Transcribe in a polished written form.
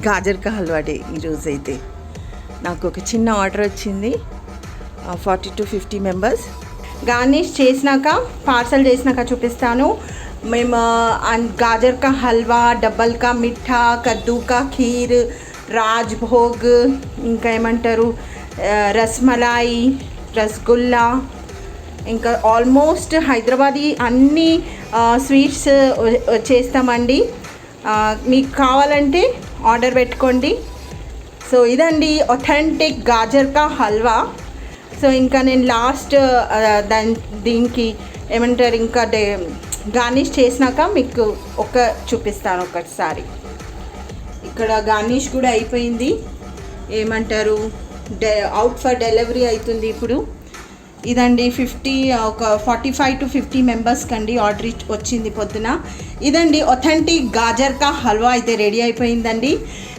గాజర్ కా హల్వా డే ఈరోజు అయితే నాకు ఒక చిన్న ఆర్డర్ వచ్చింది 40 to 50 మెంబర్స్. గార్నిష్ చేసినాక పార్సల్ చేసినాక చూపిస్తాను. మేము గాజర్ కా హల్వా, డబ్బల్ కా మిఠా, కద్దు కా ఖీర్, రాజ్భోగ్, ఇంకా ఏమంటారు రస్మలాయి, రసగుల్లా, ఇంకా ఆల్మోస్ట్ హైదరాబాదీ అన్ని స్వీట్స్ చేస్తామండి. మీకు కావాలంటే ఆర్డర్ పెట్టుకోండి. సో ఇదండి ఒథెంటిక్ గాజర్ కా హల్వా. సో ఇంకా నేను లాస్ట్ దీనికి ఏమంటారు ఇంకా గార్నిష్ చేసినాక మీకు చూపిస్తాను ఒకసారి. ఇక్కడ గార్నిష్ కూడా అయిపోయింది. ఏమంటారు అవుట్ ఫర్ డెలివరీ అవుతుంది ఇప్పుడు. ఇదండి 45 to 50 మెంబర్స్ కండి ఆర్డర్ వచ్చింది పొద్దున. ఇదండి ఒథెంటిక్ గాజర్ కా హల్వా అయితే రెడీ అయిపోయిందండి.